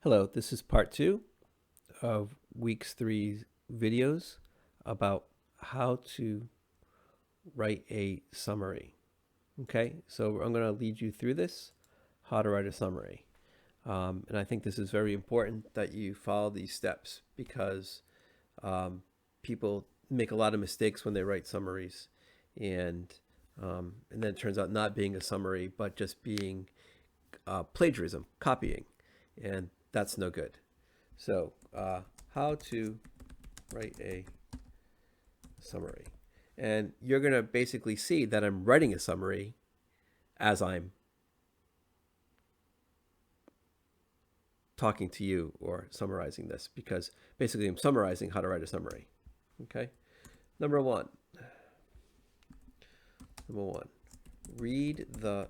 Hello, this is part two of week's three videos about how to write a summary. Okay, so I'm going to lead you through this, how to write a summary. And I think this is very important that you follow these steps because people make a lot of mistakes when they write summaries. And then it turns out not being a summary, but just being plagiarism, copying. And that's no good. So, how to write a summary. And you're going to basically see that I'm writing a summary as I'm talking to you or summarizing this because basically I'm summarizing how to write a summary. Okay. Number one. Number one. Read the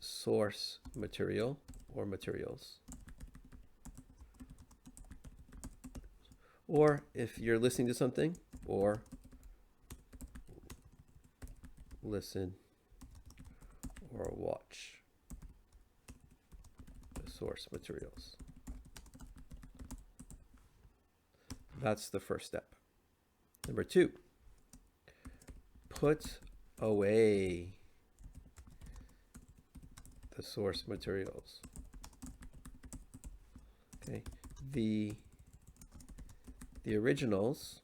source material or materials. Or if you're listening to something, or listen or watch the source materials. That's the first step. Number two, put away the source materials. Okay, the originals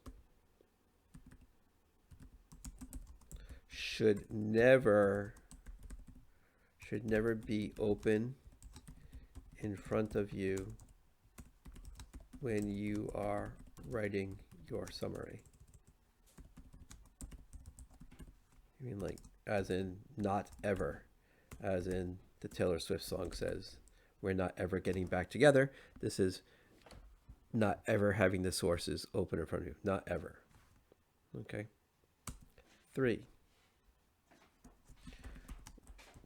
should never be open in front of you when you are writing your summary. I mean, like, as in not ever, as in the Taylor Swift song says, we're not ever getting back together. This is not ever having the sources open in front of you. Not ever. Okay. 3.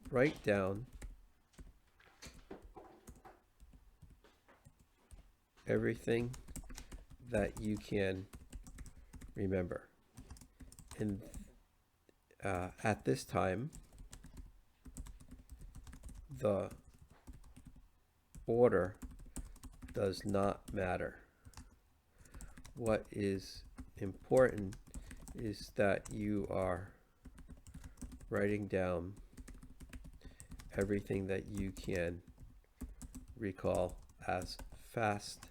Write down everything that you can remember. And at this time, the order does not matter. What is important is that you are writing down everything that you can recall as fast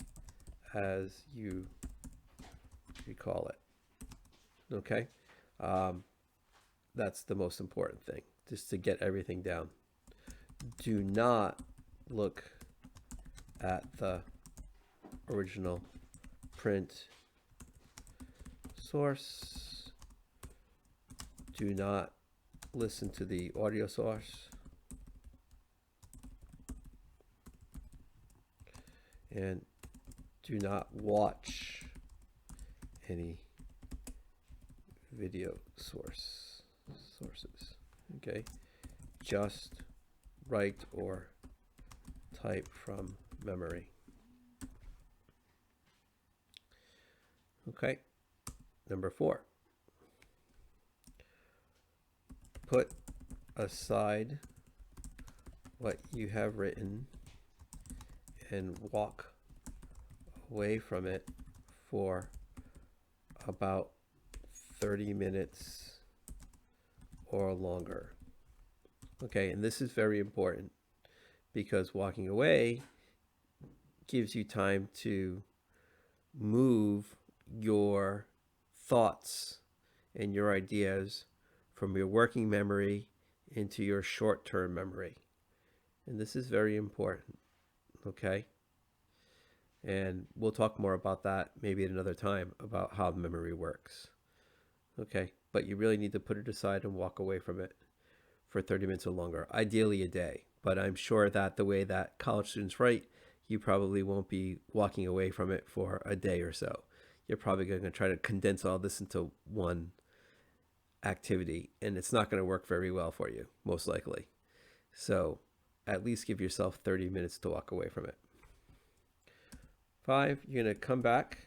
as you recall it. Okay? That's the most important thing, just to get everything down. Do not look at the original print source. Do not listen to the audio source. And do not watch any video sources. Okay? Just write or type from memory. Okay. Number 4. Put aside what you have written and walk away from it for about 30 minutes or longer. Okay, and this is very important because walking away gives you time to move your thoughts and your ideas from your working memory into your short-term memory. And this is very important, okay? And we'll talk more about that maybe at another time about how memory works. Okay, but you really need to put it aside and walk away from it for 30 minutes or longer, ideally a day. But I'm sure that the way that college students write, you probably won't be walking away from it for a day or so. You're probably going to try to condense all this into one activity, and it's not going to work very well for you, most likely. So at least give yourself 30 minutes to walk away from it. 5, you're going to come back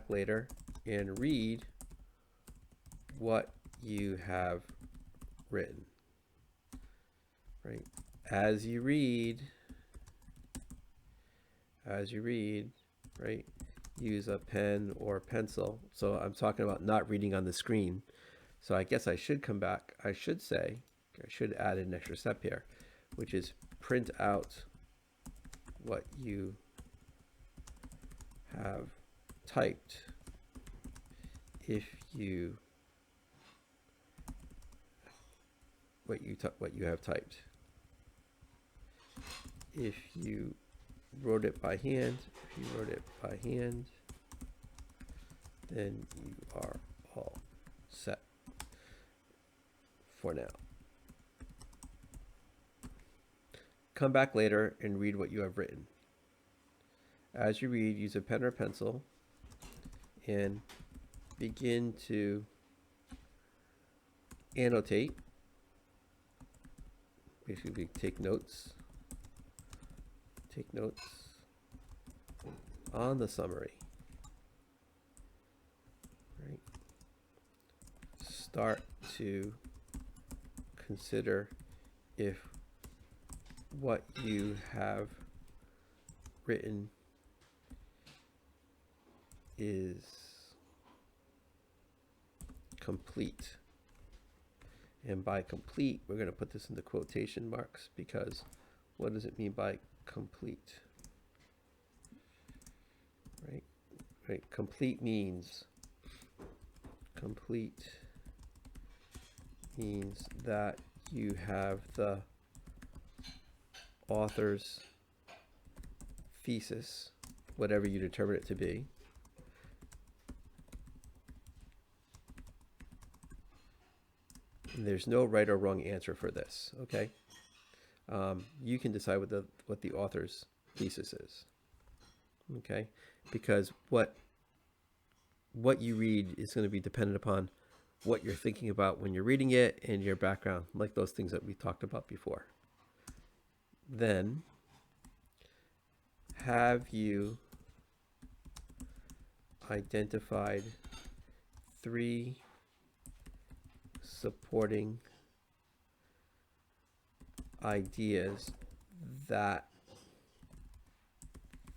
later and read what you have written. Right? As you read, as you read, right, use a pen or pencil. So I'm talking about not reading on the screen. So I guess I should come back. I should say, I should add an extra step here, which is print out what you have typed if you what you have typed. If you wrote it by hand, then you are all set for now. Come back later and read what you have written. As you read, use a pen or pencil and begin to annotate. Basically, take notes on the summary. Right. Start to consider if what you have written is complete. And by complete, we're going to put this in the quotation marks, because what does it mean by complete? Right? Complete means that you have the author's thesis, whatever you determine it to be, and there's no right or wrong answer for this. Okay, you can decide what the author's thesis is. Okay, because what you read is going to be dependent upon what you're thinking about when you're reading it and your background, like those things that we talked about before. Then, have you identified 3 supporting ideas that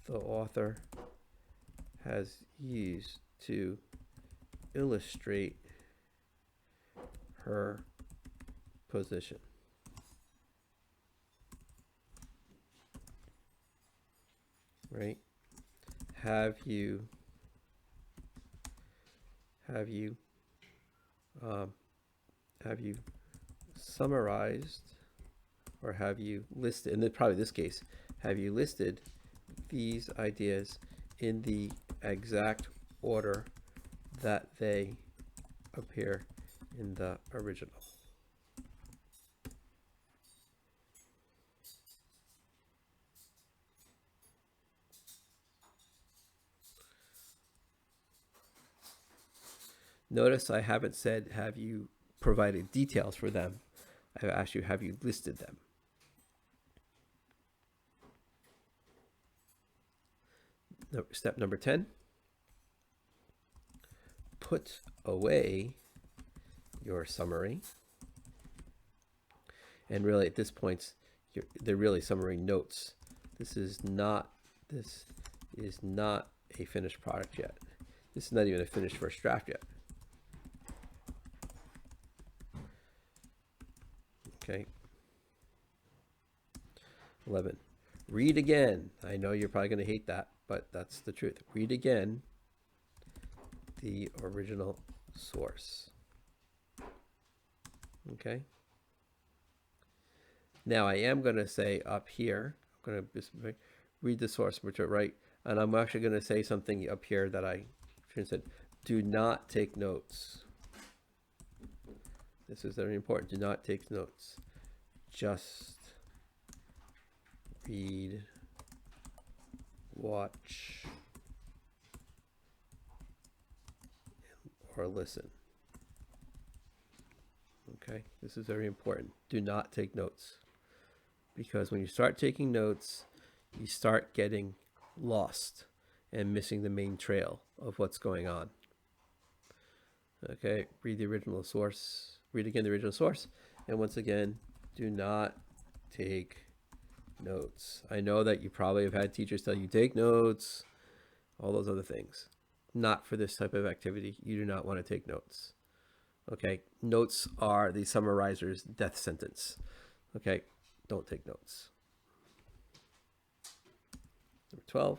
the author has used to illustrate her position? Right? Have you summarized, or have you listed, and then probably this case, have you listed these ideas in the exact order that they appear in the original? Notice I haven't said, have you provided details for them? I've asked you, have you listed them? Step number 10, put away your summary. And really at this point, they're really summary notes. This is not a finished product yet. This is not even a finished first draft yet. Okay. 11. Read again. I know you're probably going to hate that, but that's the truth. Read again the original source. Okay. Now I am going to say up here, I'm going to just read the source, which are right, and I'm actually going to say something up here that I should have said. Do not take notes. This is very important. Do not take notes. Just read, watch, or listen. Okay, this is very important. Do not take notes, because when you start taking notes, you start getting lost and missing the main trail of what's going on. Okay, read the original source. Read again the original source, and once again, do not take notes. I know that you probably have had teachers tell you take notes, all those other things. Not for this type of activity. You do not want to take notes. Okay, notes are the summarizer's death sentence. Okay, don't take notes. Number 12,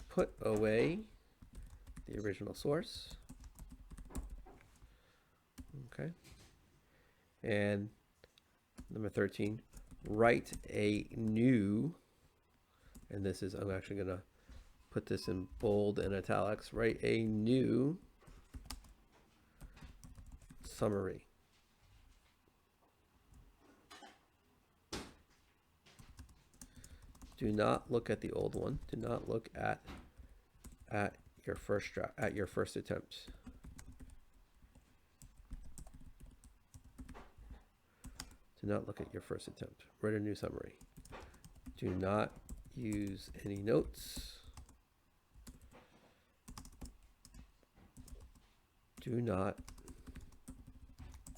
put away the original source. Okay. And number 13, write a new, and this is, I'm actually going to put this in bold and italics, write a new summary. Do not look at the old one. Do not look at your first draft, at your first attempt. Do not look at your first attempt. Write a new summary. Do not use any notes. Do not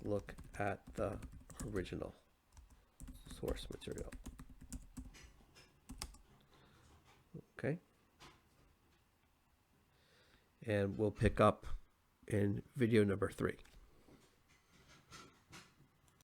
look at the original source material. Okay. And we'll pick up in video number 3.